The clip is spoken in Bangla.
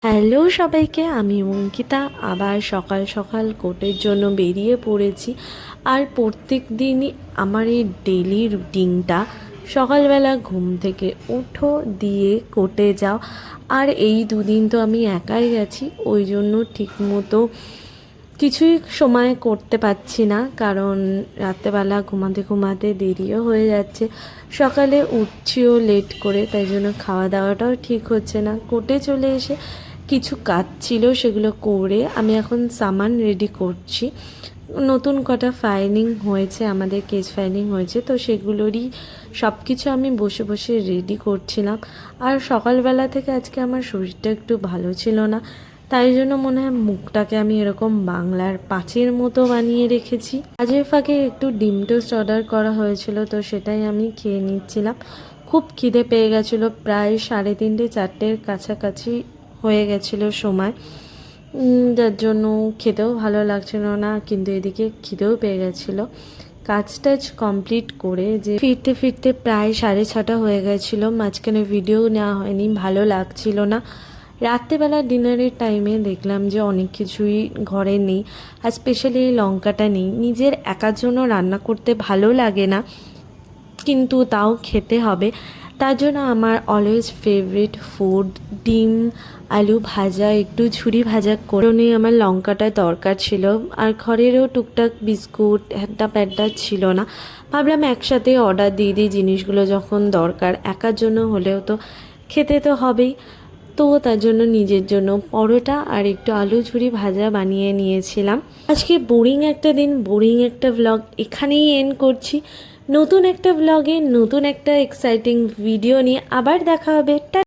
হ্যালো সবাইকে, আমি অঙ্কিতা। আবার সকাল সকাল কোর্টের জন্য বেরিয়ে পড়েছি। আর প্রত্যেক দিনই আমার এই ডেলি রুটিনটা সকালবেলা ঘুম থেকে উঠো, দিয়ে কোর্টে যাও। আর এই দুদিন তো আমি একাই গেছি, ওই জন্য ঠিকমতো কিছুই সময় করতে পারছি না, কারণ রাত্রেবেলা ঘুমাতে ঘুমাতে দেরিও হয়ে যাচ্ছে। সকালে উঠছিও লেট করে, তাই জন্য খাওয়া দাওয়াটাও ঠিক হচ্ছে না। কোর্টে চলে এসে কিছু কাজ ছিল, সেগুলো করে আমি এখন সামান রেডি করছি। নতুন কটা ফাইলিং হয়েছে, আমাদের কেস ফাইলিং হয়েছে, তো সেগুলোরই সব কিছু আমি বসে বসে রেডি করছিলাম। আর সকালবেলা থেকে আজকে আমার শরীরটা একটু ভালো ছিল না, তাই জন্য মনে হয় মুখটাকে আমি এরকম বাংলার পাঁচের মতো বানিয়ে রেখেছি। কাজের ফাঁকে একটু ডিম টোস্ট অর্ডার করা হয়েছিল, তো সেটাই আমি খেয়ে নিচ্ছিলাম। খুব খিদে পেয়ে গেছিলো, প্রায় 3:30 4টের কাছাকাছি হয়ে গেছিলো সময়, যার জন্য খেতেও ভালো লাগছিল না, কিন্তু এদিকে খিদেও পেয়ে গেছিলো। কাজ টাজ কমপ্লিট করে যে ফিরতে ফিরতে প্রায় 6:30 হয়ে গেছিলো। মাঝখানে ভিডিও নেওয়া হয়নি, ভালো লাগছিল না। রাত্রেবেলা ডিনারের টাইমে দেখলাম যে অনেক কিছুই ঘরে নেই, আর স্পেশালি এই লঙ্কাটা নেই। নিজের একার জন্য রান্না করতে ভালো লাগে না, কিন্তু তাও খেতে হবে। তার জন্য আমার অলওয়েজ ফেভারিট ফুড ডিম আলু ভাজা, একটু ঝুরি ভাজা করে নিয়ে আমার লঙ্কাটা দরকার ছিল। আর ঘরেরও টুকটাক বিস্কুট হ্যাড্ডা প্যাড্ডা ছিল না, ভাবলাম একসাথে অর্ডার দিয়ে দিই, জিনিসগুলো যখন দরকার একার জন্য হলেও তো খেতে তো হবেই। তো তার জন্য নিজের জন্য পরোটা আর একটু আলু ঝুরি ভাজা বানিয়ে নিয়েছিলাম। আজকে বোরিং একটা দিন, বোরিং একটা ব্লগ এখানেই এন্ড করছি। নতুন একটা ব্লগে নতুন একটা এক্সাইটিং ভিডিও নিয়ে আবার দেখা হবে।